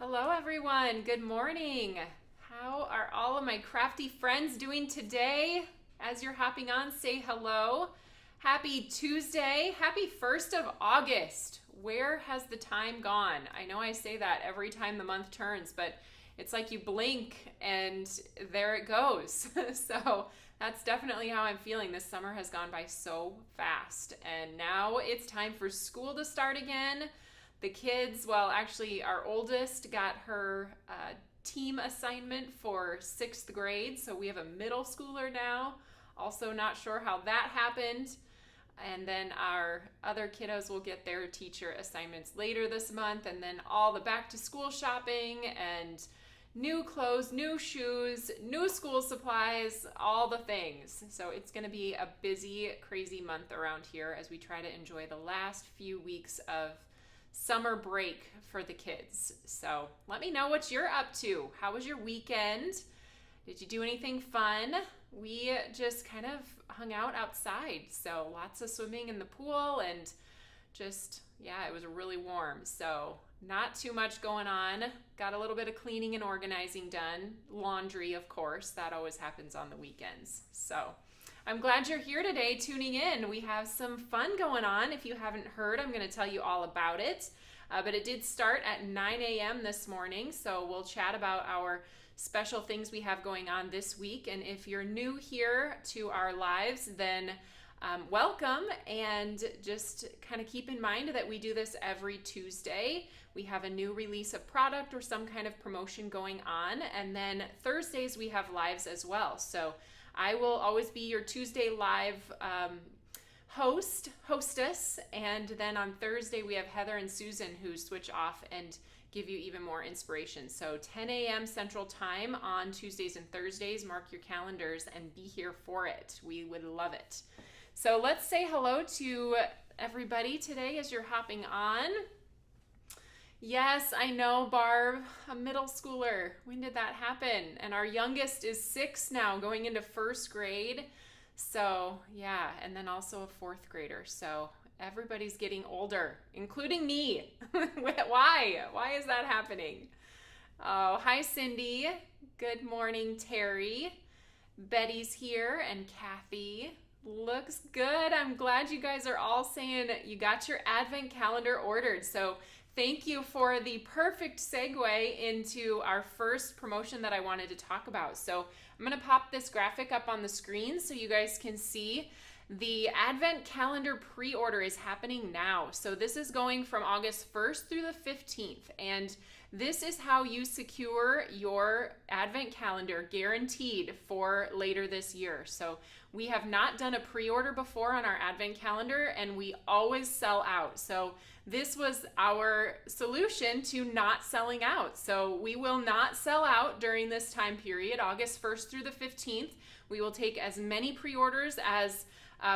Hello, everyone. Good morning. How are all of my crafty friends doing today? As you're hopping on, say hello. Happy Tuesday. Happy 1st of August. Where has the time gone? I know I say that every time the month turns, but it's like you blink and there it goes. So that's definitely how I'm feeling. This summer has gone by so fast, and now it's time for school to start again. The kids, well, actually, our oldest got her team assignment for 6th grade, so we have a middle schooler now. Also, not sure how that happened. And then our other kiddos will get their teacher assignments later this month, and then all the back to school shopping and new clothes, new shoes, new school supplies, all the things. So it's going to be a busy, crazy month around here as we try to enjoy the last few weeks of summer break for the kids. So let me know what you're up to. How was your weekend? Did you do anything fun? We just kind of hung out outside. So lots of swimming in the pool and just, yeah, it was really warm. So not too much going on. Got a little bit of cleaning and organizing done. Laundry, of course, that always happens on the weekends. So I'm glad you're here today tuning in. We have some fun going on. If you haven't heard, I'm going to tell you all about it. But it did start at 9 a.m. this morning, so we'll chat about our special things we have going on this week. And if you're new here to our lives, then welcome, and just kind of keep in mind that we do this every Tuesday. We have a new release of product or some kind of promotion going on, and then Thursdays we have lives as well. So I will always be your Tuesday live hostess, and then on Thursday we have Heather and Susan who switch off and give you even more inspiration. So 10 a.m. Central Time on Tuesdays and Thursdays. Mark your calendars and be here for it. We would love it. So let's say hello to everybody today as you're hopping on. Yes, I know, Barb, a middle schooler. When did that happen? And our youngest is 6 now, going into 1st grade. So, yeah, and then also a 4th grader. So everybody's getting older, including me. Why? Why is that happening? Oh, hi, Cindy. Good morning, Terry. Betty's here, and Kathy. Looks good. I'm glad you guys are all saying you got your advent calendar ordered. So thank you for the perfect segue into our first promotion that I wanted to talk about. So I'm going to pop this graphic up on the screen so you guys can see. The Advent Calendar pre-order is happening now. So this is going from August 1st through the 15th. And this is how you secure your Advent Calendar guaranteed for later this year. So we have not done a pre-order before on our Advent Calendar, and we always sell out. So this was our solution to not selling out. So we will not sell out during this time period, August 1st through the 15th. We will take as many pre-orders as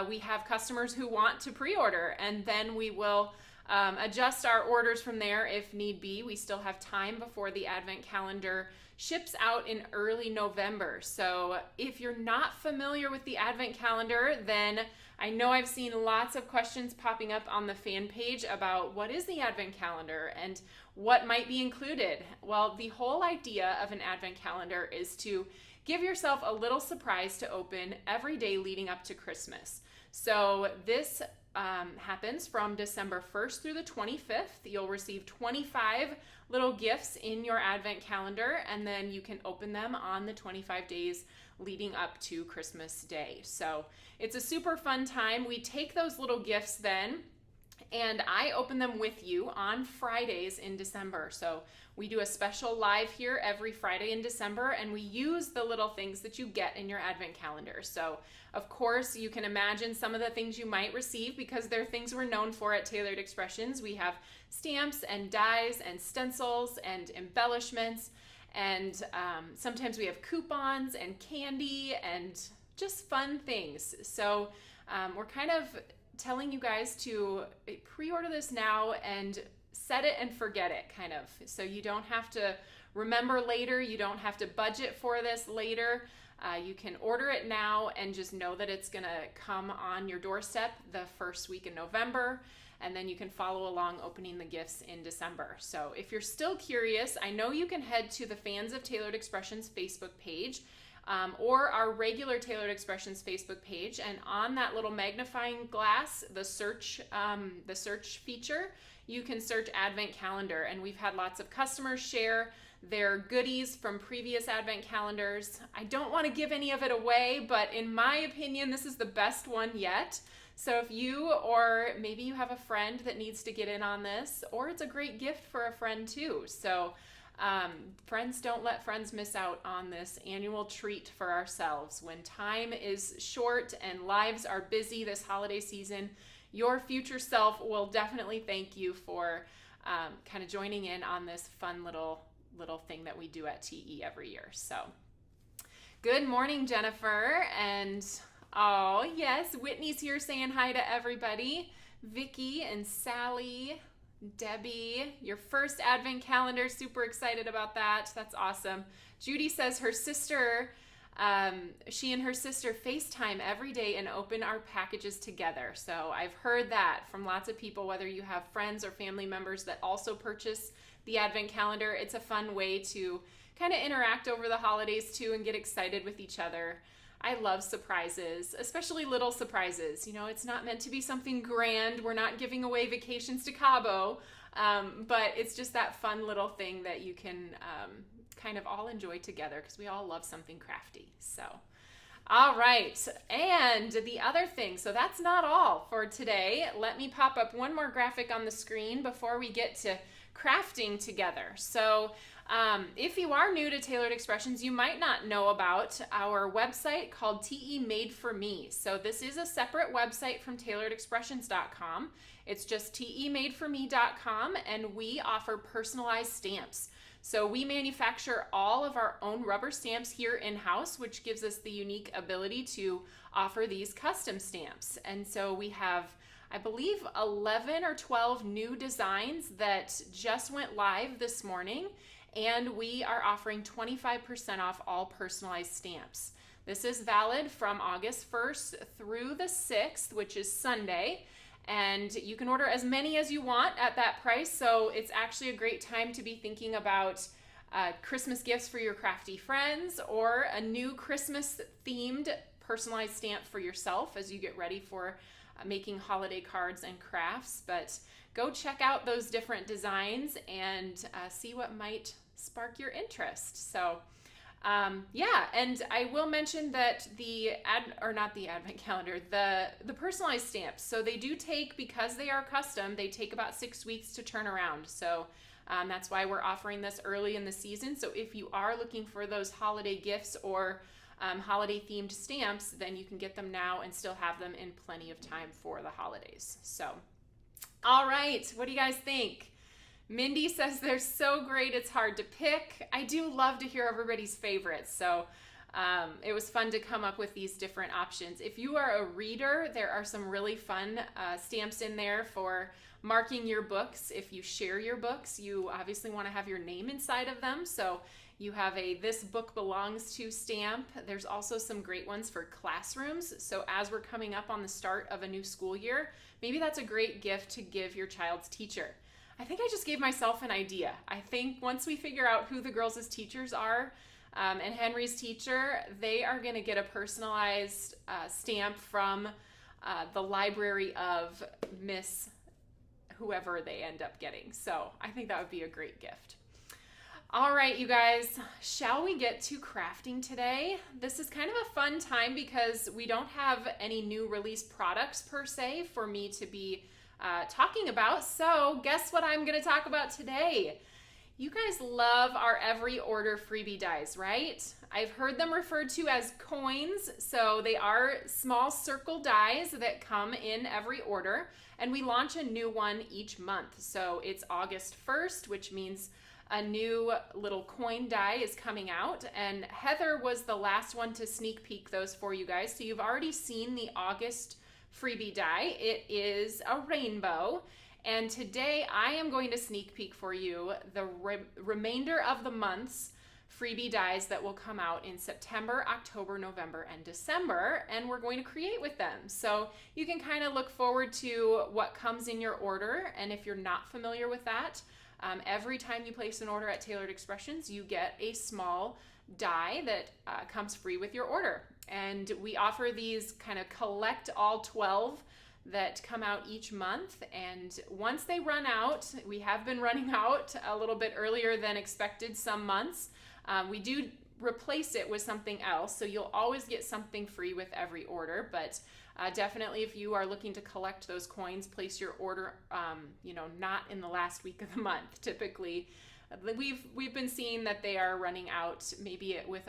we have customers who want to pre-order, and then we will adjust our orders from there if need be. We still have time before the Advent Calendar ships out in early November. So if you're not familiar with the Advent Calendar, then I know I've seen lots of questions popping up on the fan page about what is the Advent Calendar and what might be included. Well, the whole idea of an Advent Calendar is to give yourself a little surprise to open every day leading up to Christmas. So this happens from December 1st through the 25th. You'll receive 25 little gifts in your Advent Calendar, and then you can open them on the 25 days leading up to Christmas Day. So it's a super fun time. We take those little gifts then, and I open them with you on Fridays in December. So we do a special live here every Friday in December, and we use the little things that you get in your Advent Calendar. So of course, you can imagine some of the things you might receive because they're things we're known for at Tailored Expressions. We have stamps and dies and stencils and embellishments, and sometimes we have coupons and candy and just fun things. So we're kind of telling you guys to pre-order this now and set it and forget it, kind of. So you don't have to remember later. You don't have to budget for this later. You can order it now and just know that it's going to come on your doorstep the first week in November. and then you can follow along opening the gifts in December. So if you're still curious, I know you can head to the Fans of Tailored Expressions Facebook page, or our regular Tailored Expressions Facebook page, and on that little magnifying glass, the search feature, you can search Advent Calendar, and we've had lots of customers share their goodies from previous Advent calendars. I don't want to give any of it away, but in my opinion, this is the best one yet. So if you, or maybe you have a friend that needs to get in on this, or it's a great gift for a friend too. So friends, don't let friends miss out on this annual treat for ourselves. When time is short and lives are busy this holiday season, your future self will definitely thank you for kind of joining in on this fun little thing that we do at TE every year. So good morning, Jennifer. And oh yes, Whitney's here saying hi to everybody. Vicky and Sally, Debbie, your first Advent calendar, super excited about that. That's awesome. Judy says her sister, she and her sister FaceTime every day and open our packages together. So I've heard that from lots of people, whether you have friends or family members that also purchase the Advent calendar. It's a fun way to kind of interact over the holidays too and get excited with each other. I love surprises, especially little surprises. You know, it's not meant to be something grand. We're not giving away vacations to Cabo, but it's just that fun little thing that you can kind of all enjoy together because we all love something crafty. So, all right. And the other thing, so that's not all for today. Let me pop up one more graphic on the screen before we get to crafting together. So if you are new to Tailored Expressions, you might not know about our website called TE Made for Me. So this is a separate website from tailoredexpressions.com. It's just temadeforme.com, and we offer personalized stamps. So we manufacture all of our own rubber stamps here in-house, which gives us the unique ability to offer these custom stamps. And so we have, I believe, 11 or 12 new designs that just went live this morning, and we are offering 25% off all personalized stamps. This is valid from August 1st through the 6th, which is Sunday, and you can order as many as you want at that price, so it's actually a great time to be thinking about Christmas gifts for your crafty friends, or a new Christmas-themed personalized stamp for yourself as you get ready for making holiday cards and crafts. But go check out those different designs and see what might spark your interest. So yeah, and I will mention that the Advent calendar, the personalized stamps, so they do take, because they are custom, they take about 6 weeks to turn around. So that's why we're offering this early in the season. So if you are looking for those holiday gifts or holiday themed stamps, then you can get them now and still have them in plenty of time for the holidays. So, all right, what do you guys think? Mindy says they're so great, it's hard to pick. I do love to hear everybody's favorites. So it was fun to come up with these different options. If you are a reader, there are some really fun stamps in there for marking your books. If you share your books, you obviously want to have your name inside of them. So you have a "This Book Belongs To" stamp. There's also some great ones for classrooms. So as we're coming up on the start of a new school year, maybe that's a great gift to give your child's teacher. I think I just gave myself an idea. I think once we figure out who the girls' teachers are, and Henry's teacher, they are going to get a personalized stamp from the library of Miss whoever they end up getting. So I think that would be a great gift. All right, you guys, shall we get to crafting today? This is kind of a fun time because we don't have any new release products per se for me to be talking about. So guess what I'm going to talk about today? You guys love our every order freebie dies, right? I've heard them referred to as coins. So they are small circle dies that come in every order, and we launch a new one each month. So it's August 1st, which means a new little coin die is coming out, and Heather was the last one to sneak peek those for you guys. So you've already seen the August freebie die. It is a rainbow, and today I am going to sneak peek for you the remainder of the month's freebie dies that will come out in September, October, November, and December, and we're going to create with them. So you can kind of look forward to what comes in your order, and if you're not familiar with that, every time you place an order at Tailored Expressions, you get a small die that comes free with your order. And we offer these kind of collect all 12 that come out each month, and once they run out, we have been running out a little bit earlier than expected some months. We do replace it with something else, so you'll always get something free with every order, but definitely if you are looking to collect those coins, place your order, not in the last week of the month. Typically, we've been seeing that they are running out maybe with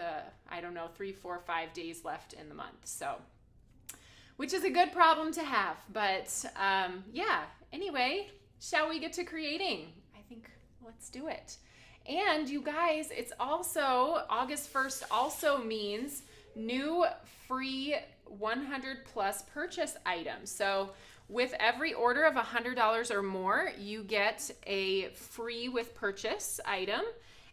3, 4, 5 days left in the month, so which is a good problem to have. But anyway, shall we get to creating? I think let's do it. And you guys, it's also August 1st also means new free 100 plus purchase items. So with every order of $100 or more, you get a free with purchase item.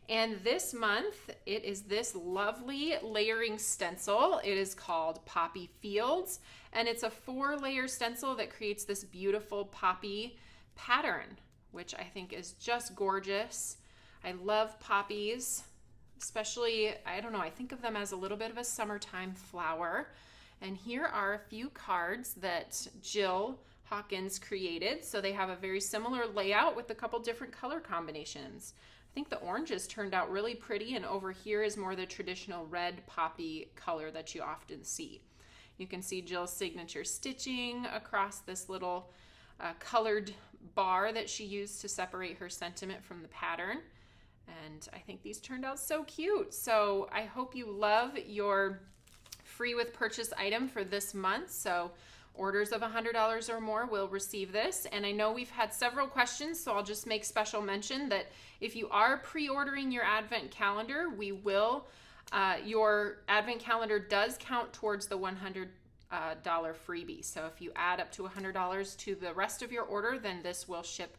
And this month, it is this lovely layering stencil. It is called Poppy Fields, and it's a 4-layer stencil that creates this beautiful poppy pattern, which I think is just gorgeous. I love poppies, especially, I think of them as a little bit of a summertime flower. And here are a few cards that Jill Hawkins created. So they have a very similar layout with a couple different color combinations. I think the oranges turned out really pretty, and over here is more the traditional red poppy color that you often see. You can see Jill's signature stitching across this little colored bar that she used to separate her sentiment from the pattern. And I think these turned out so cute. So I hope you love your free with purchase item for this month. So orders of $100 or more will receive this. And I know we've had several questions, so I'll just make special mention that if you are pre-ordering your advent calendar, we will, your advent calendar does count towards the $100 freebie. So if you add up to $100 to the rest of your order, then this will ship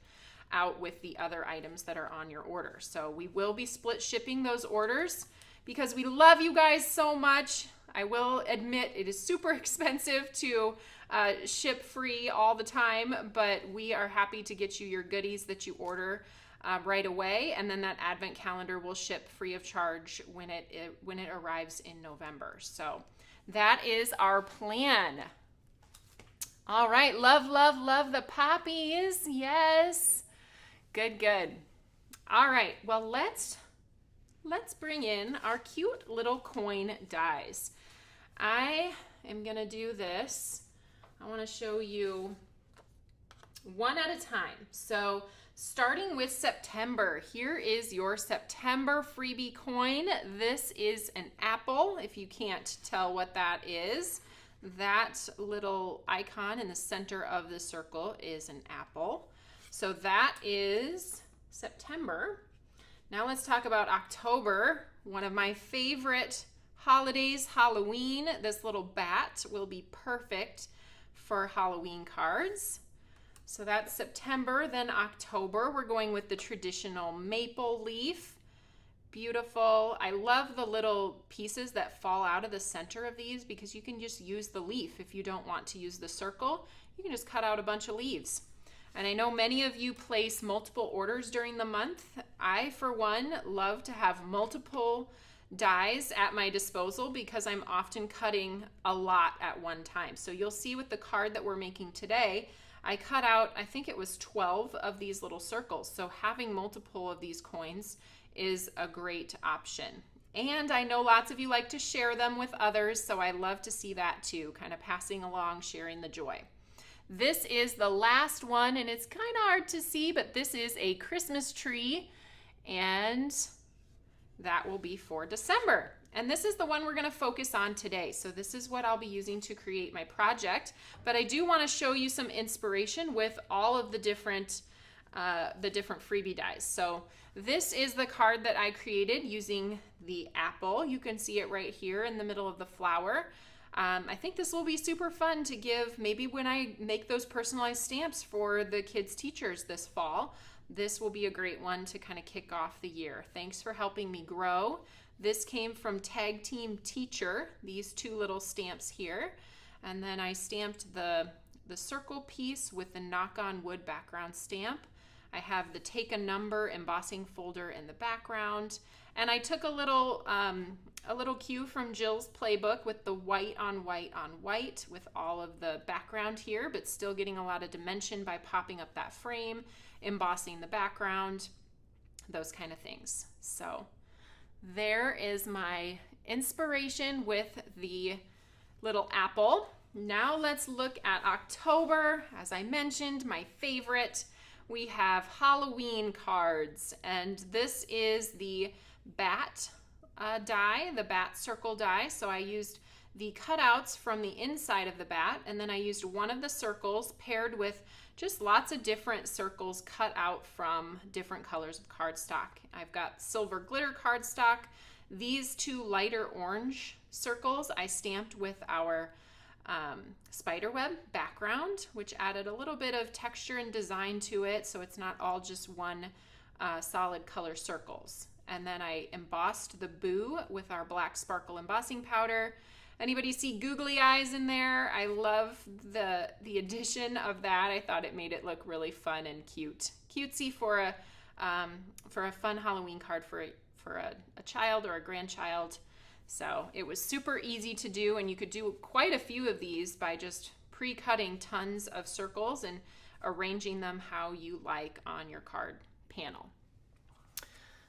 out with the other items that are on your order. So we will be split shipping those orders because we love you guys so much. I will admit it is super expensive to ship free all the time, but we are happy to get you your goodies that you order right away, and then that advent calendar will ship free of charge when it arrives in November. So that is our plan. All right, love, love, love the poppies. Yes. Good, good. All right, well, let's bring in our cute little coin dies. I am gonna do this. I wanna show you one at a time. So starting with September, here is your September freebie coin. This is an apple, if you can't tell what that is. That little icon in the center of the circle is an apple. So that is September. Now let's talk about October, one of my favorite holidays, Halloween. This little bat will be perfect for Halloween cards. So that's September. Then October, we're going with the traditional maple leaf. Beautiful. I love the little pieces that fall out of the center of these because you can just use the leaf. If you don't want to use the circle, you can just cut out a bunch of leaves. And I know many of you place multiple orders during the month. I, for one, love to have multiple dies at my disposal because I'm often cutting a lot at one time. So you'll see with the card that we're making today, I cut out, I think it was 12 of these little circles. So having multiple of these coins is a great option. And I know lots of you like to share them with others, so I love to see that too, kind of passing along, sharing the joy. This is the last one, and it's kind of hard to see, but this is a Christmas tree, and that will be for December. And this is the one we're going to focus on today. So this is what I'll be using to create my project, but I do want to show you some inspiration with all of the different freebie dies. So this is the card that I created using the apple. You can see it right here in the middle of the flower. I think this will be super fun to give maybe when I make those personalized stamps for the kids' teachers this fall. this will be a great one to kind of kick off the year. Thanks for helping me grow. This came from Tag Team Teacher, these two little stamps here. And then I stamped the circle piece with the Knock on Wood background stamp. I have the Take a Number embossing folder in the background. And I took a little cue from Jill's playbook with the white on white on white with all of the background here, but still getting a lot of dimension by popping up that frame, embossing the background, those kind of things. So there is my inspiration with the little apple. Now let's look at October. As I mentioned, my favorite. We have Halloween cards, and this is the bat die, the bat circle die. So I used the cutouts from the inside of the bat, and then I used one of the circles paired with just lots of different circles cut out from different colors of cardstock. I've got silver glitter cardstock. These two lighter orange circles I stamped with our spiderweb background, which added a little bit of texture and design to it, so it's not all just one solid color circles. And then I embossed the boo with our black sparkle embossing powder. Anybody see googly eyes in there? I love the addition of that. I thought it made it look really fun and cute. Cutesy for a fun Halloween card for a child or a grandchild. So it was super easy to do, and you could do quite a few of these by just pre-cutting tons of circles and arranging them how you like on your card panel.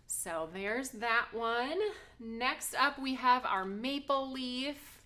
So there's that one. Next up we have our maple leaf.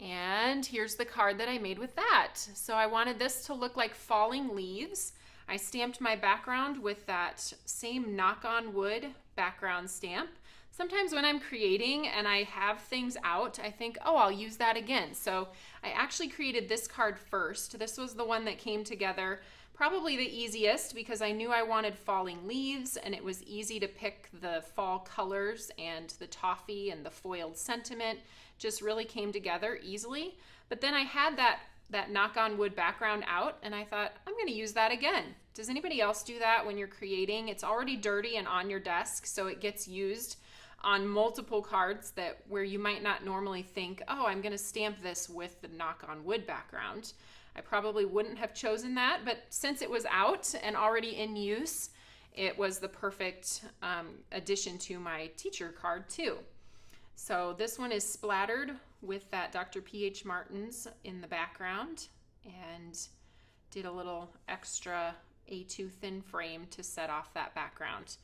And here's the card that I made with that. So I wanted this to look like falling leaves. I stamped my background with that same Knock on Wood background stamp. Sometimes when I'm creating and I have things out, I think, oh, I'll use that again. So I actually created this card first. This was the one that came together probably the easiest because I knew I wanted falling leaves, and it was easy to pick the fall colors, and the toffee and the foiled sentiment just really came together easily. But then I had that Knock on Wood background out, and I thought, I'm going to use that again. Does anybody else do that when you're creating? It's already dirty and on your desk, so it gets used on multiple cards where you might not normally think, oh, I'm going to stamp this with the Knock on Wood background. I probably wouldn't have chosen that, but since it was out and already in use, it was the perfect addition to my teacher card too. So this one is splattered with that Dr. P.H. Martin's in the background, and did a little extra A2 thin frame to set off that background.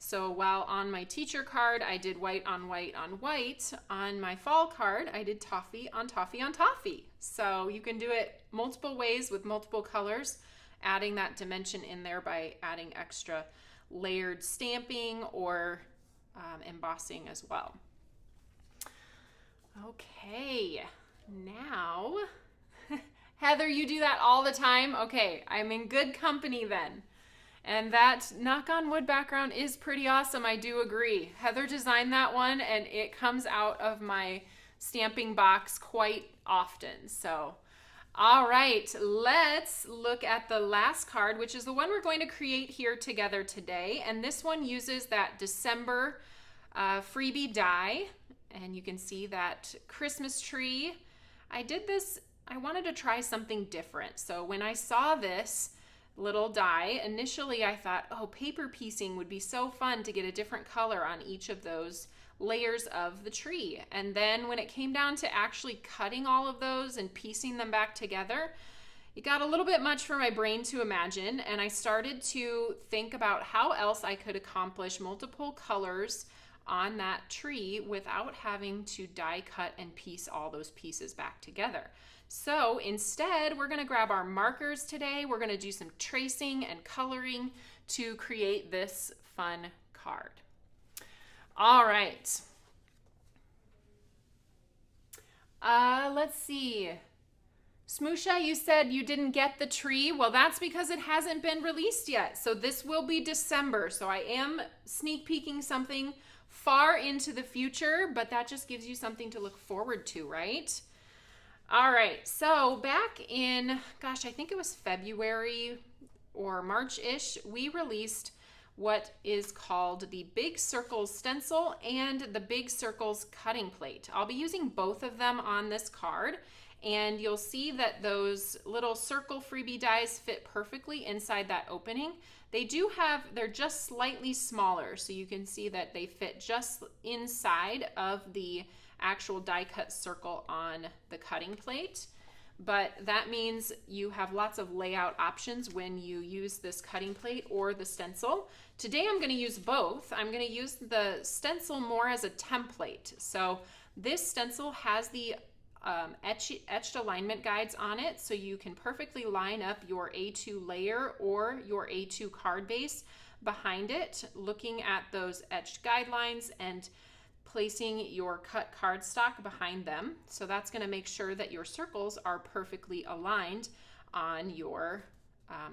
So while on my teacher card, I did white on white on white, on my fall card, I did toffee on toffee on toffee. So you can do it multiple ways with multiple colors, adding that dimension in there by adding extra layered stamping or embossing as well. Okay, now, Heather, you do that all the time? Okay, I'm in good company then. And that Knock on Wood background is pretty awesome, I do agree. Heather designed that one, and it comes out of my stamping box quite often. So, all right, let's look at the last card, which is the one we're going to create here together today. And this one uses that December freebie die. And you can see that Christmas tree. I wanted to try something different. So when I saw this little die, initially I thought, oh, paper piecing would be so fun to get a different color on each of those layers of the tree. And then when it came down to actually cutting all of those and piecing them back together, it got a little bit much for my brain to imagine, and I started to think about how else I could accomplish multiple colors on that tree without having to die cut and piece all those pieces back together. So instead, we're going to grab our markers today. We're going to do some tracing and coloring to create this fun card. All right. Let's see. Smoosha, you said you didn't get the tree. Well, that's because it hasn't been released yet. So this will be December. So I am sneak peeking something far into the future, but that just gives you something to look forward to, right? All right, so back in, gosh, I think it was February or March-ish, we released what is called the Big Circles Stencil and the Big Circles Cutting Plate. I'll be using both of them on this card, and you'll see that those little circle freebie dies fit perfectly inside that opening. They're just slightly smaller, so you can see that they fit just inside of the actual die cut circle on the cutting plate. But that means you have lots of layout options when you use this cutting plate or the stencil. Today I'm going to use both. I'm going to use the stencil more as a template. So this stencil has the etched alignment guides on it, so you can perfectly line up your A2 layer or your A2 card base behind it, looking at those etched guidelines and placing your cut cardstock behind them. So that's going to make sure that your circles are perfectly aligned on your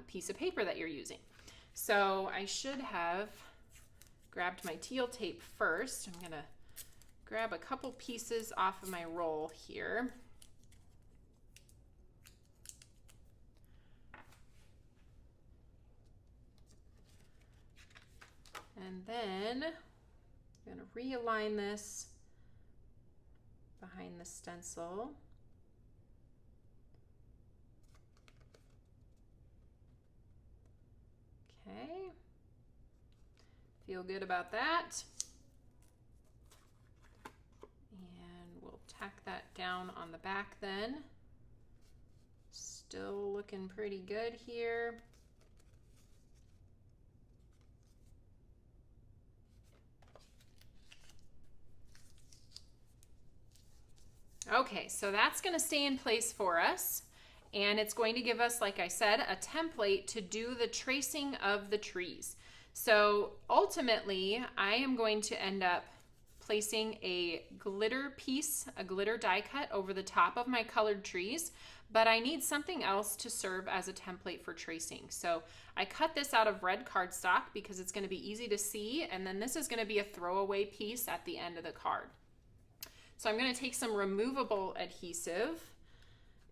piece of paper that you're using. So I should have grabbed my teal tape first. I'm going to grab a couple pieces off of my roll here. And then I'm going to realign this behind the stencil. Okay. Feel good about that. And we'll tack that down on the back then. Still looking pretty good here. Okay, so that's going to stay in place for us, and it's going to give us, like I said, a template to do the tracing of the trees. So ultimately, I am going to end up placing a glitter piece, a glitter die cut over the top of my colored trees, but I need something else to serve as a template for tracing. So I cut this out of red cardstock because it's going to be easy to see, and then this is going to be a throwaway piece at the end of the card. So I'm going to take some removable adhesive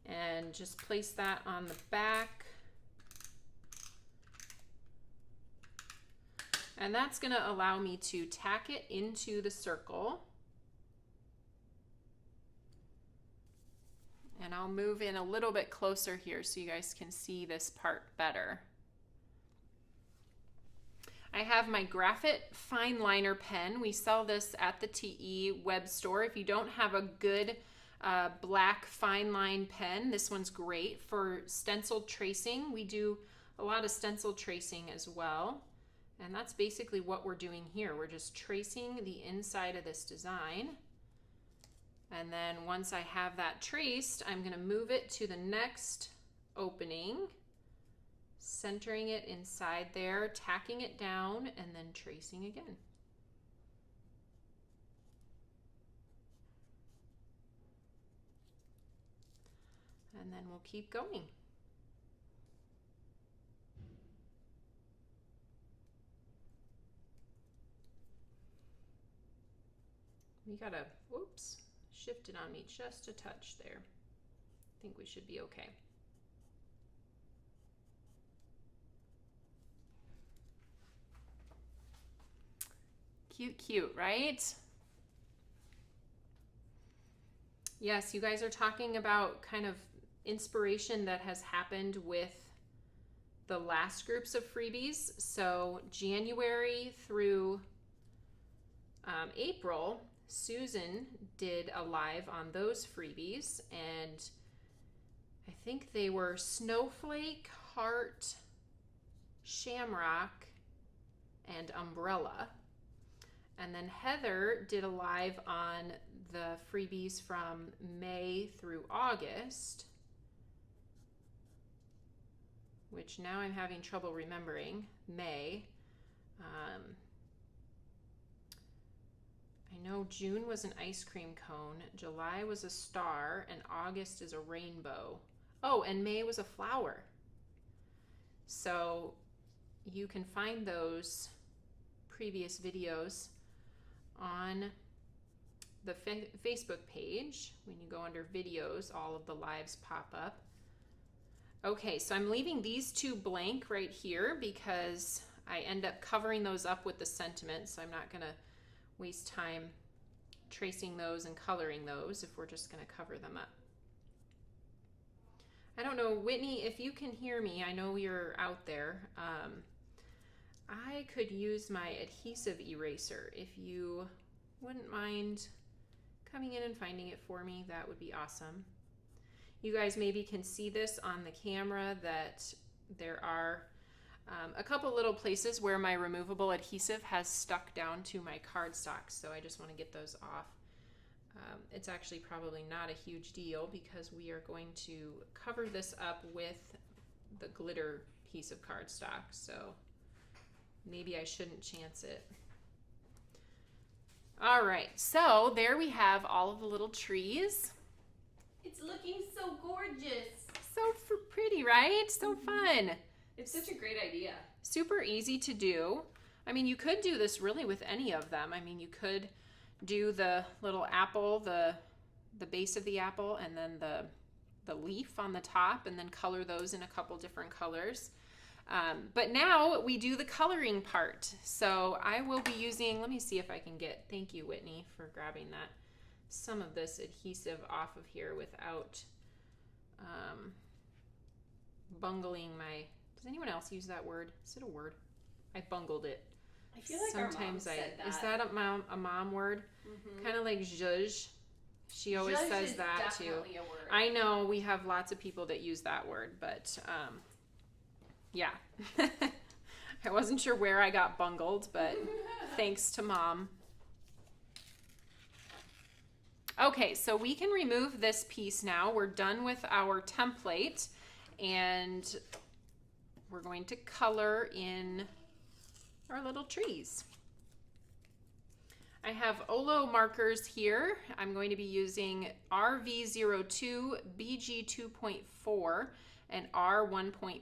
and just place that on the back. And that's going to allow me to tack it into the circle. And I'll move in a little bit closer here so you guys can see this part better. I have my Graphite Fine Liner pen. We sell this at the TE web store. If you don't have a good black fine line pen, this one's great for stencil tracing. We do a lot of stencil tracing as well. And that's basically what we're doing here. We're just tracing the inside of this design. And then once I have that traced, I'm going to move it to the next opening, centering it inside there, tacking it down, and then tracing again. And then we'll keep going. We gotta, whoops, shift it on me just a touch there. I think we should be okay. Cute, cute, right? Yes, you guys are talking about kind of inspiration that has happened with the last groups of freebies. So January through April, Susan did a live on those freebies, and I think they were Snowflake, Heart, Shamrock, and Umbrella. And then Heather did a live on the freebies from May through August, which now I'm having trouble remembering. May. I know June was an ice cream cone, July was a star, and August is a rainbow. Oh, and May was a flower. So you can find those previous videos on the Facebook page. When you go under videos, all of the lives pop up. Okay, so I'm leaving these two blank right here because I end up covering those up with the sentiment, so I'm not gonna waste time tracing those and coloring those if we're just gonna cover them up. I don't know, Whitney, if you can hear me, I know you're out there. I could use my adhesive eraser. If you wouldn't mind coming in and finding it for me, that would be awesome. You guys maybe can see this on the camera that there are a couple little places where my removable adhesive has stuck down to my cardstock, so I just want to get those off. It's actually probably not a huge deal because we are going to cover this up with the glitter piece of cardstock, so maybe I shouldn't chance it. All right, so there we have all of the little trees. It's looking so gorgeous. So pretty, right? So fun. It's such a great idea. Super easy to do. I mean, you could do this really with any of them. I mean, you could do the little apple, the base of the apple, and then the leaf on the top, and then color those in a couple different colors. But now we do the coloring part. So I will be using, let me see if I can get, thank you, Whitney, for grabbing that, some of this adhesive off of here without bungling my, does anyone else use that word? Is it a word? I bungled it. I feel like sometimes our mom said that. Is that a mom word? Mm-hmm. Kind of like zhuzh. She always zhuzh says is that too. Definitely a word. I know we have lots of people that use that word, but yeah. I wasn't sure where I got bungled, but thanks to Mom. Okay, so we can remove this piece now. We're done with our template, and we're going to color in our little trees. I have Olo markers here. I'm going to be using RV02, BG2.4, and R1.5.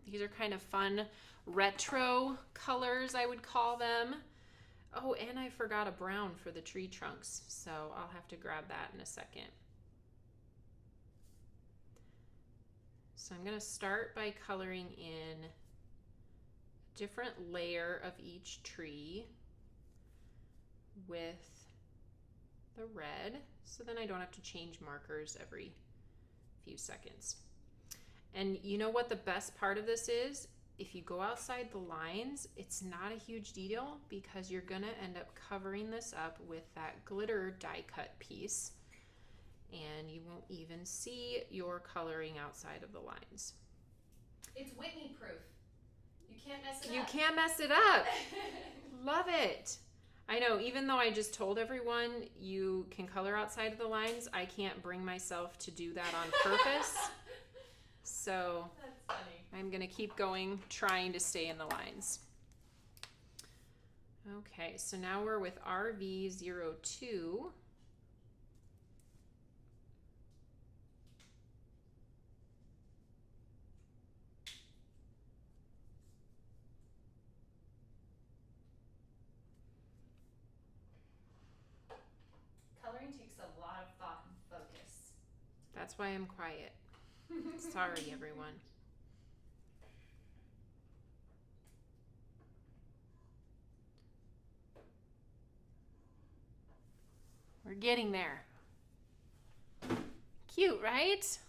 These are kind of fun retro colors, I would call them. Oh, and I forgot a brown for the tree trunks, so I'll have to grab that in a second. So I'm going to start by coloring in a different layer of each tree with the red, so then I don't have to change markers every few seconds. And you know what the best part of this is? If you go outside the lines, it's not a huge deal because you're gonna end up covering this up with that glitter die cut piece, and you won't even see your coloring outside of the lines. It's Whitney proof. You can't mess it up. You can't mess it up. Love it. I know, even though I just told everyone you can color outside of the lines, I can't bring myself to do that on purpose. So that's funny. I'm gonna keep going, trying to stay in the lines. Okay, so now we're with RV02. Coloring takes a lot of thought and focus. That's why I'm quiet. Sorry, everyone. We're getting there. Cute, right?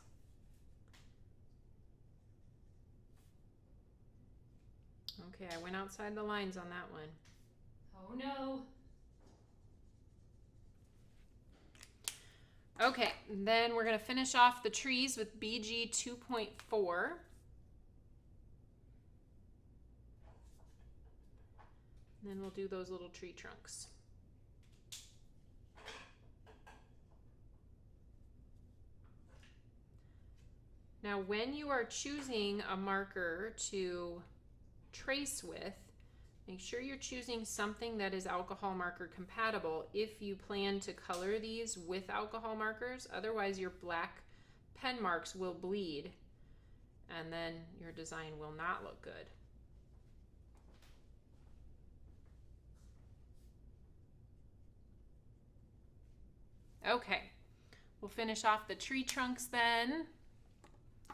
Okay, I went outside the lines on that one. Oh no. Okay, then we're gonna finish off the trees with BG 2.4. And then we'll do those little tree trunks. Now, when you are choosing a marker to trace with, make sure you're choosing something that is alcohol marker compatible if you plan to color these with alcohol markers. Otherwise, your black pen marks will bleed and then your design will not look good. Okay, we'll finish off the tree trunks then.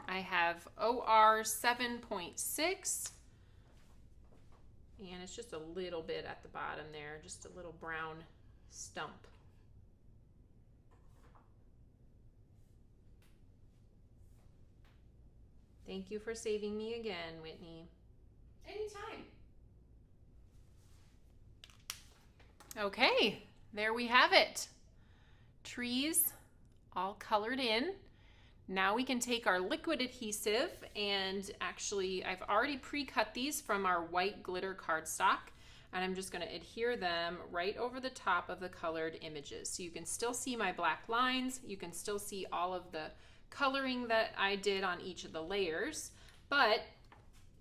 I have OR 7.6, and it's just a little bit at the bottom there, just a little brown stump. Thank you for saving me again, Whitney. Anytime. Okay, there we have it. Trees all colored in. Now we can take our liquid adhesive, and actually I've already pre-cut these from our white glitter cardstock, and I'm just going to adhere them right over the top of the colored images. So you can still see my black lines, you can still see all of the coloring that I did on each of the layers, but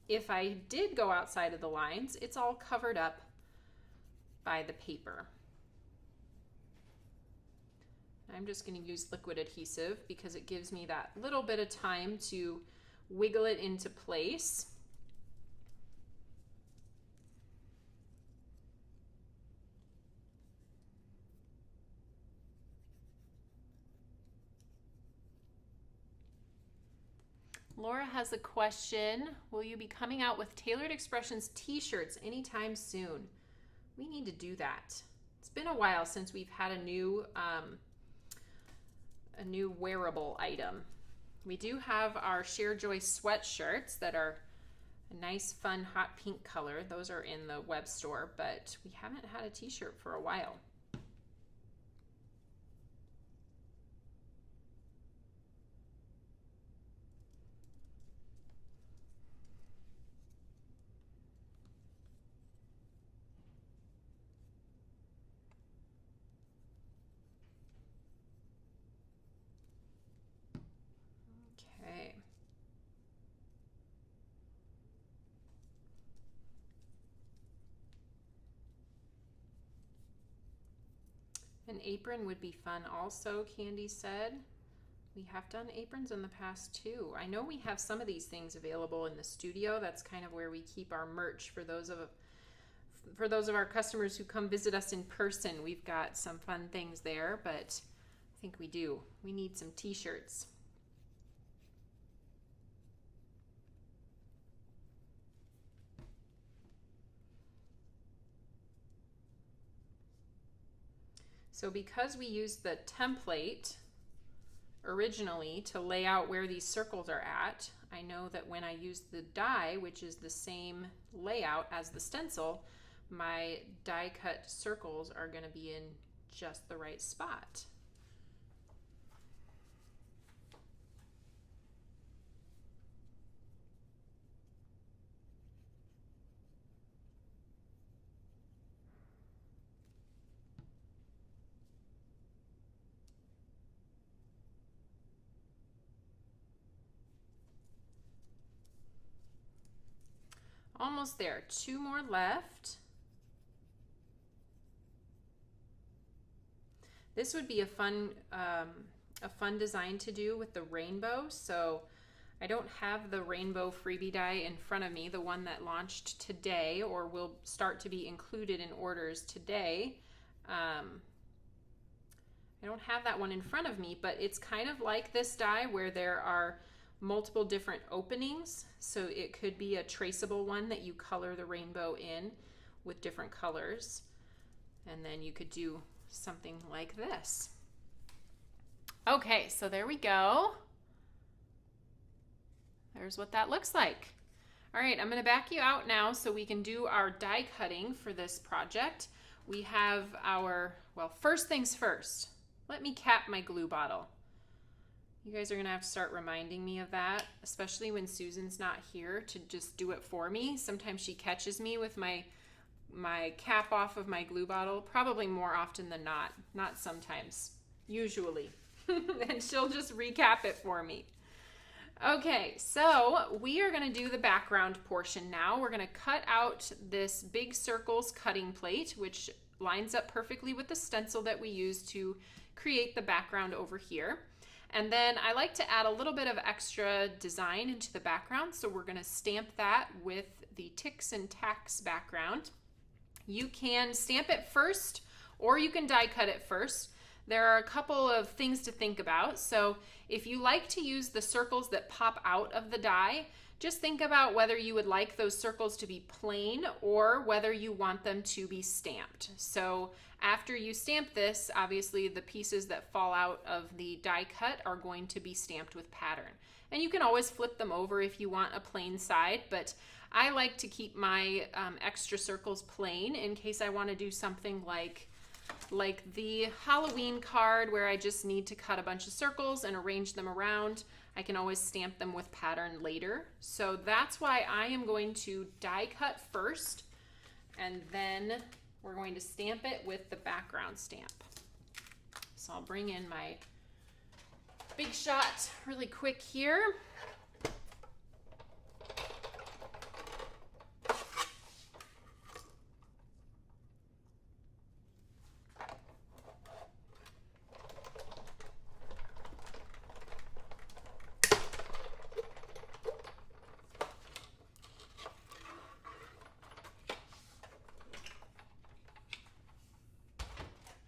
if I did go outside of the lines, it's all covered up by the paper. I'm just going to use liquid adhesive because it gives me that little bit of time to wiggle it into place. Laura has a question. Will you be coming out with Tailored Expressions t-shirts anytime soon? We need to do that. It's been a while since we've had a new wearable item. We do have our Share Joy sweatshirts that are a nice, fun, hot pink color. Those are in the web store, but we haven't had a t-shirt for a while. Okay. An apron would be fun also, Candy said. We have done aprons in the past too. I know we have some of these things available in the studio. That's kind of where we keep our merch for those of our customers who come visit us in person. We've got some fun things there, but I think we need some t-shirts. So because we used the template originally to lay out where these circles are at, I know that when I use the die, which is the same layout as the stencil, my die cut circles are going to be in just the right spot. Almost there. 2 more left. This would be a fun design to do with the rainbow. So I don't have the rainbow freebie die in front of me, the one that launched today or will start to be included in orders today. I don't have that one in front of me, but it's kind of like this die where there are multiple different openings. So it could be a traceable one that you color the rainbow in with different colors. And then you could do something like this. Okay, so there we go. There's what that looks like. All right, I'm going to back you out now so we can do our die cutting for this project. We have our, well, first things first, let me cap my glue bottle. You guys are going to have to start reminding me of that, especially when Susan's not here to just do it for me. Sometimes she catches me with my cap off of my glue bottle, probably more often than not sometimes, usually. And she'll just recap it for me. Okay, so we are going to do the background portion now. We're going to cut out this big circles cutting plate, which lines up perfectly with the stencil that we used to create the background over here. And then I like to add a little bit of extra design into the background, so we're going to stamp that with the ticks and tacks background. You can stamp it first, or you can die cut it first. there are a couple of things to think about. So if you like to use the circles that pop out of the die, just think about whether you would like those circles to be plain or whether you want them to be stamped. So after you stamp this, obviously the pieces that fall out of the die cut are going to be stamped with pattern. And you can always flip them over if you want a plain side, but I like to keep my extra circles plain in case I want to do something like the Halloween card where I just need to cut a bunch of circles and arrange them around. I can always stamp them with pattern later. So that's why I am going to die cut first, and then we're going to stamp it with the background stamp. So I'll bring in my Big Shot really quick here.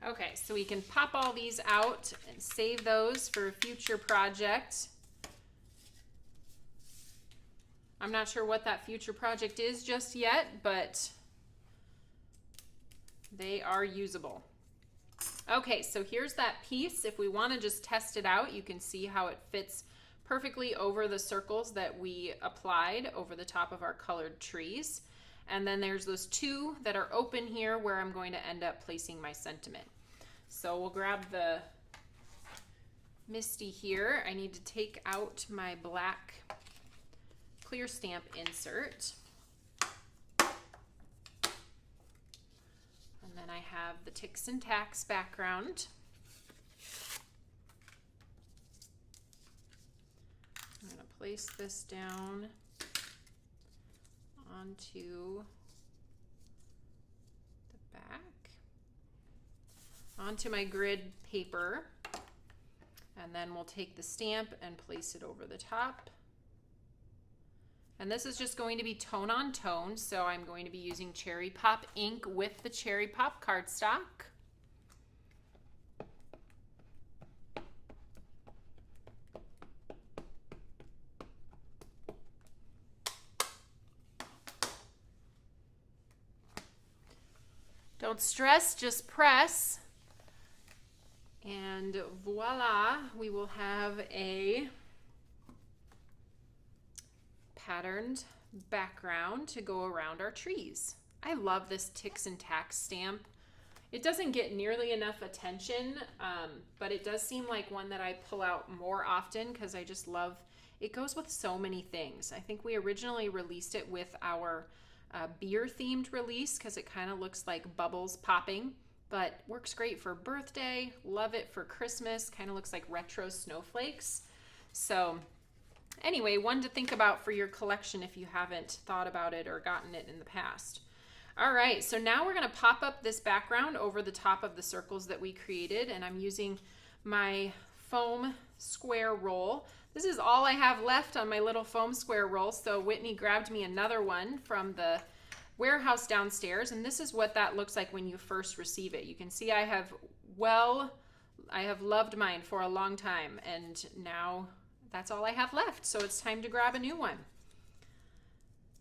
Okay, so we can pop all these out and save those for a future project. I'm not sure what that future project is just yet, but they are usable. Okay, so here's that piece. If we want to just test it out, you can see how it fits perfectly over the circles that we applied over the top of our colored trees. And then there's those two that are open here where I'm going to end up placing my sentiment. So we'll grab the Misty here. I need to take out my black clear stamp insert. And then I have the Ticks and Tacks background. I'm going to place this down onto the back, onto my grid paper, and then we'll take the stamp and place it over the top. And this is just going to be tone on tone, so I'm going to be using Cherry Pop ink with the Cherry Pop cardstock. Don't stress, just press. And voila, we will have a patterned background to go around our trees. I love this Ticks and Tacks stamp. It doesn't get nearly enough attention, but it does seem like one that I pull out more often because I just love, it goes with so many things. I think we originally released it with our beer themed release because it kind of looks like bubbles popping, but works great for birthday. Love it for Christmas. Kind of looks like retro snowflakes. So anyway, one to think about for your collection if you haven't thought about it or gotten it in the past. All right, so now we're going to pop up this background over the top of the circles that we created, and I'm using my foam square roll. This is all I have left on my little foam square roll, so Whitney grabbed me another one from the warehouse downstairs, and this is what that looks like when you first receive it. You can see I have loved mine for a long time, and now that's all I have left, so it's time to grab a new one.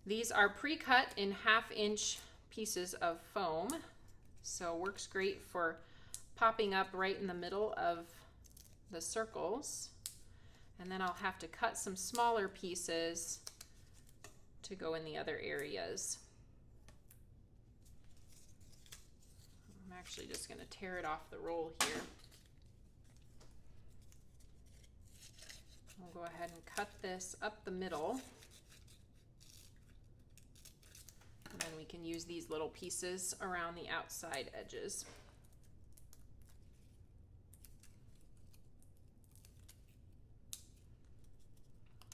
These are pre-cut in 1/2 inch pieces of foam, so works great for popping up right in the middle of the circles. And then I'll have to cut some smaller pieces to go in the other areas. I'm actually just going to tear it off the roll here. I'll go ahead and cut this up the middle. And then we can use these little pieces around the outside edges.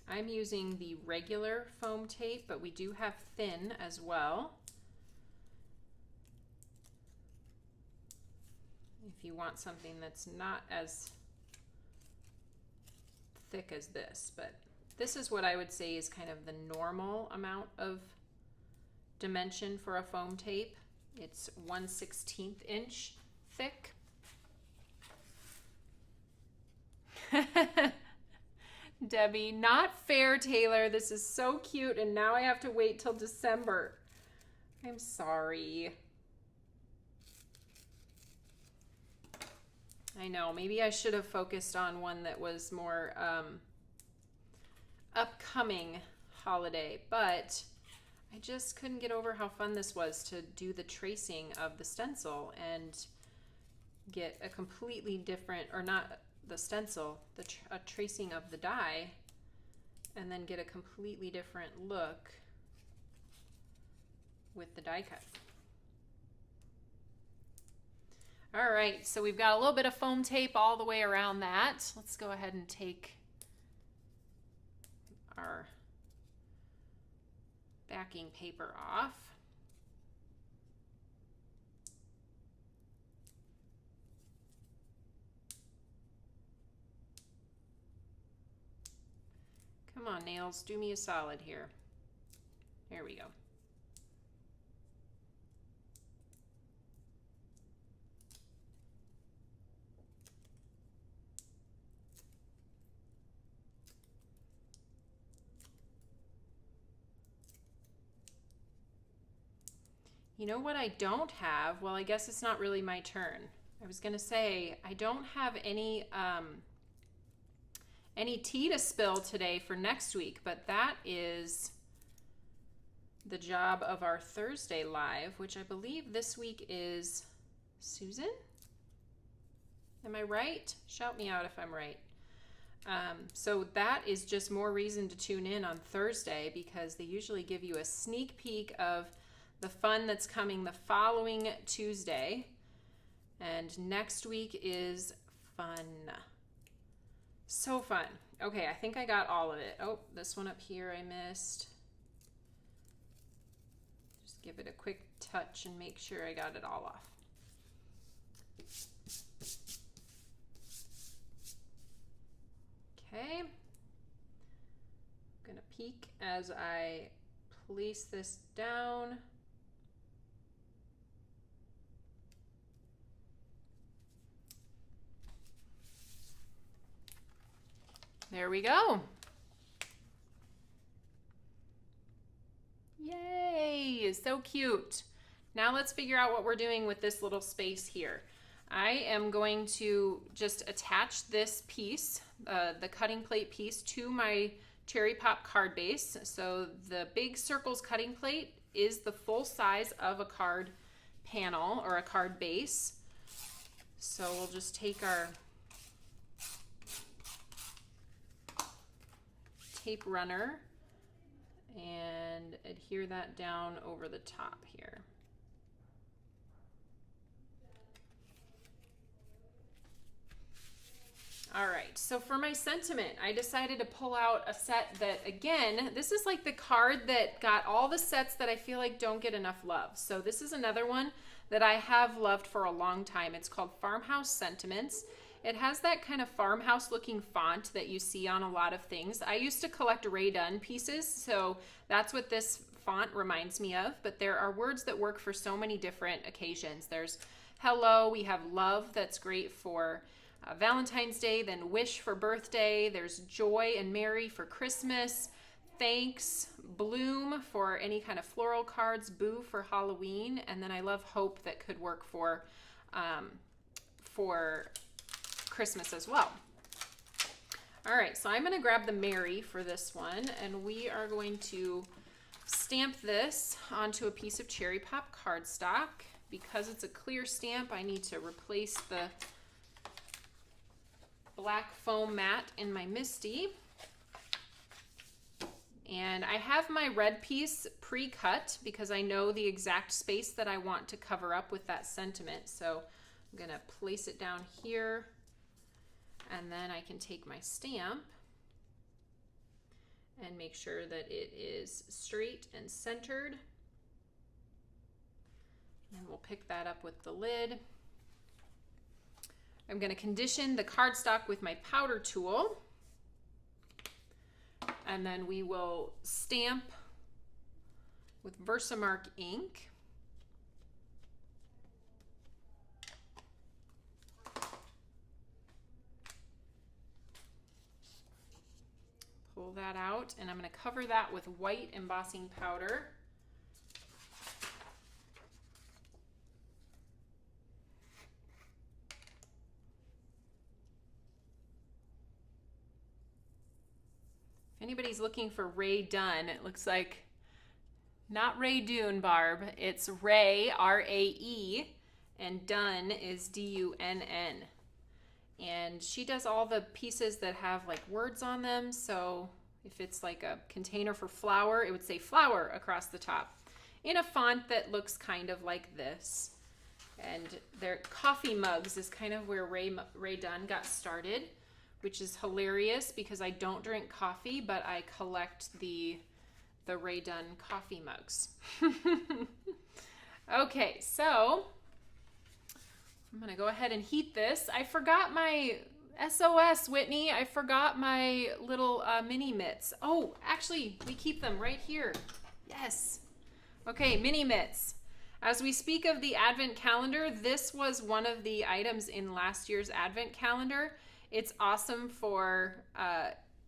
I'm using the regular foam tape, but we do have thin as well. If you want something that's not as thick as this, but this is what I would say is kind of the normal amount of dimension for a foam tape. It's 1/16 inch thick. Debbie, not fair, Taylor. This is so cute, and now I have to wait till December. I'm sorry. I know, maybe I should have focused on one that was more upcoming holiday, but I just couldn't get over how fun this was to do the tracing of the stencil and get a completely different, or not the stencil, a tracing of the die, and then get a completely different look with the die cut. All right, so we've got a little bit of foam tape all the way around that. Let's go ahead and take our backing paper off. Come on, nails, do me a solid here. There we go. You know what I don't have? Well, I guess it's not really my turn. I was gonna say, I don't have any tea to spill today for next week, but that is the job of our Thursday live, which I believe this week is Susan? Am I right? Shout me out if I'm right. So that is just more reason to tune in on Thursday, because they usually give you a sneak peek of the fun that's coming the following Tuesday. And next week is fun. So fun. Okay, I think I got all of it. Oh, this one up here I missed. Just give it a quick touch and make sure I got it all off. Okay. I'm gonna peek as I place this down. There we go. Yay, so cute. Now let's figure out what we're doing with this little space here. I am going to just attach this piece, the cutting plate piece, to my Cherry Pop card base. So the big circles cutting plate is the full size of a card panel or a card base. So we'll just take our tape runner and adhere that down over the top here. All right, so for my sentiment, I decided to pull out a set that, again, this is like the card that got all the sets that I feel like don't get enough love. So this is another one that I have loved for a long time. It's called Farmhouse Sentiments. It has that kind of farmhouse looking font that you see on a lot of things. I used to collect Ray Dunn pieces, so that's what this font reminds me of, but there are words that work for so many different occasions. There's hello, we have love, that's great for Valentine's Day, then wish for birthday. There's joy and merry for Christmas, thanks, bloom for any kind of floral cards, boo for Halloween, and then I love hope that could work for Christmas as well. All right, so I'm going to grab the Mary for this one, and we are going to stamp this onto a piece of Cherry Pop cardstock. Because it's a clear stamp, I need to replace the black foam mat in my MISTI. And I have my red piece pre-cut because I know the exact space that I want to cover up with that sentiment. So I'm going to place it down here. And then I can take my stamp and make sure that it is straight and centered. And we'll pick that up with the lid. I'm going to condition the cardstock with my powder tool. And then we will stamp with Versamark ink. pull that out, and I'm going to cover that with white embossing powder. If anybody's looking for Ray Dunn, it looks like not Ray Dune, Barb. It's Ray, R-A-E, and Dunn is D-U-N-N. And she does all the pieces that have like words on them. So if it's like a container for flour, it would say flour across the top in a font that looks kind of like this. And their coffee mugs is kind of where Ray Dunn got started, which is hilarious because I don't drink coffee, but I collect the Ray Dunn coffee mugs. Okay, so I'm gonna go ahead and heat this. I forgot my SOS, Whitney. I forgot my little mini mitts. Oh, actually, we keep them right here. Yes. Okay, mini mitts. As we speak of the Advent calendar, this was one of the items in last year's Advent calendar. It's awesome for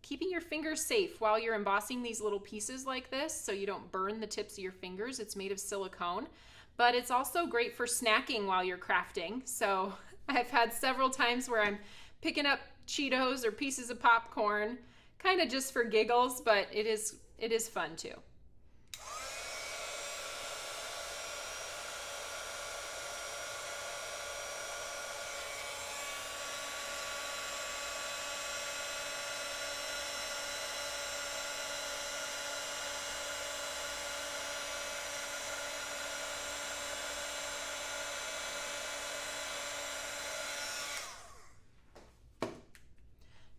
keeping your fingers safe while you're embossing these little pieces like this so you don't burn the tips of your fingers. It's made of silicone, but it's also great for snacking while you're crafting. So I've had several times where I'm picking up Cheetos or pieces of popcorn, kind of just for giggles, but it is fun too.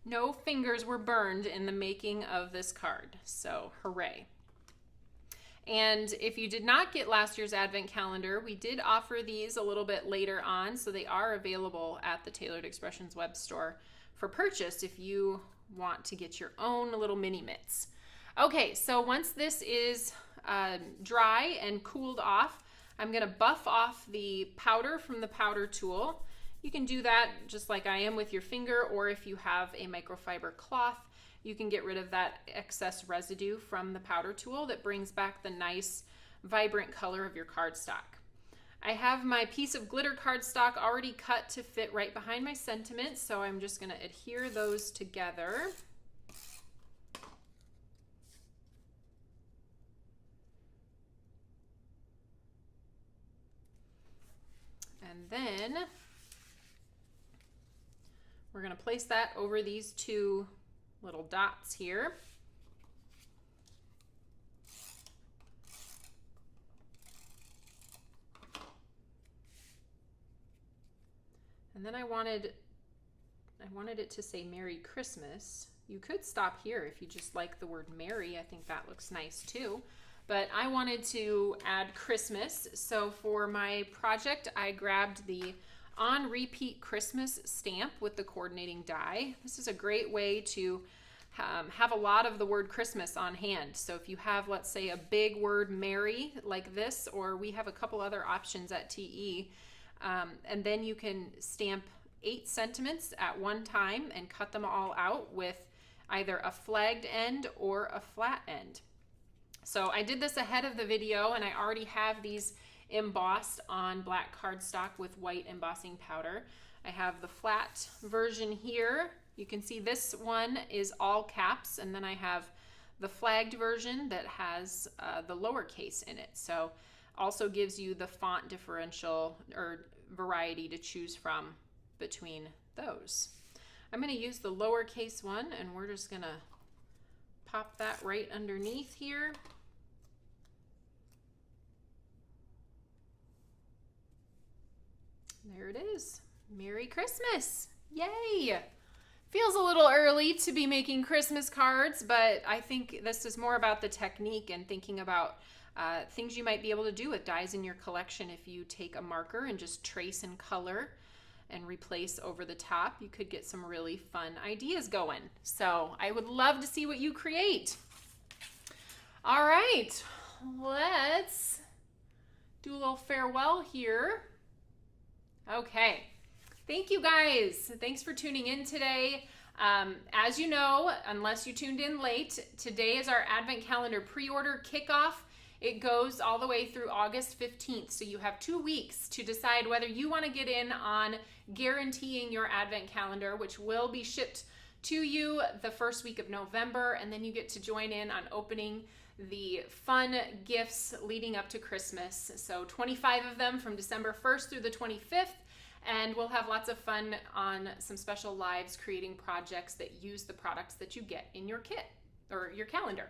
No fingers were burned in the making of this card, so hooray. And if you did not get last year's Advent calendar, we did offer these a little bit later on, so they are available at the Tailored Expressions web store for purchase if you want to get your own little mini mitts. Okay, so once this is dry and cooled off, I'm gonna buff off the powder from the powder tool. You can do that just like I am with your finger, or if you have a microfiber cloth, you can get rid of that excess residue from the powder tool that brings back the nice, vibrant color of your cardstock. I have my piece of glitter cardstock already cut to fit right behind my sentiments, so I'm just going to adhere those together. And then we're going to place that over these two little dots here. And then I wanted it to say Merry Christmas. You could stop here if you just like the word Merry. I think that looks nice too. But I wanted to add Christmas. So for my project, I grabbed the On Repeat Christmas stamp with the coordinating die. This is a great way to have a lot of the word Christmas on hand. So if you have, let's say, a big word Merry like this, or we have a couple other options at TE, and then you can stamp 8 sentiments at one time and cut them all out with either a flagged end or a flat end. So I did this ahead of the video, and I already have these embossed on black cardstock with white embossing powder. I have the flat version here. You can see this one is all caps, and then I have the flagged version that has the lowercase in it. So also gives you the font differential or variety to choose from between those. I'm going to use the lowercase one, and we're just going to pop that right underneath here. There it is. Merry Christmas. Yay! Feels a little early to be making Christmas cards, but I think this is more about the technique and thinking about things you might be able to do with dies in your collection. If you take a marker and just trace and color and replace over the top, you could get some really fun ideas going. So I would love to see what you create. All right, let's do a little farewell here. Okay, thank you guys. Thanks for tuning in today. As you know, unless you tuned in late, today is our Advent Calendar pre-order kickoff. It goes all the way through August 15th, so you have 2 weeks to decide whether you want to get in on guaranteeing your Advent Calendar, which will be shipped to you the first week of November, and then you get to join in on opening the fun gifts leading up to Christmas. So 25 of them from December 1st through the 25th. And we'll have lots of fun on some special lives creating projects that use the products that you get in your kit or your calendar.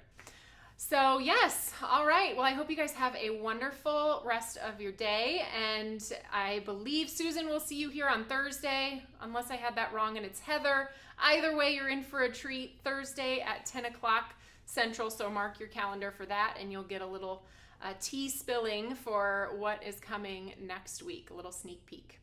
So yes, all right. Well, I hope you guys have a wonderful rest of your day. And I believe Susan will see you here on Thursday, unless I had that wrong and it's Heather. Either way, you're in for a treat Thursday at 10 o'clock Central. So mark your calendar for that and you'll get a little tea spilling for what is coming next week, a little sneak peek.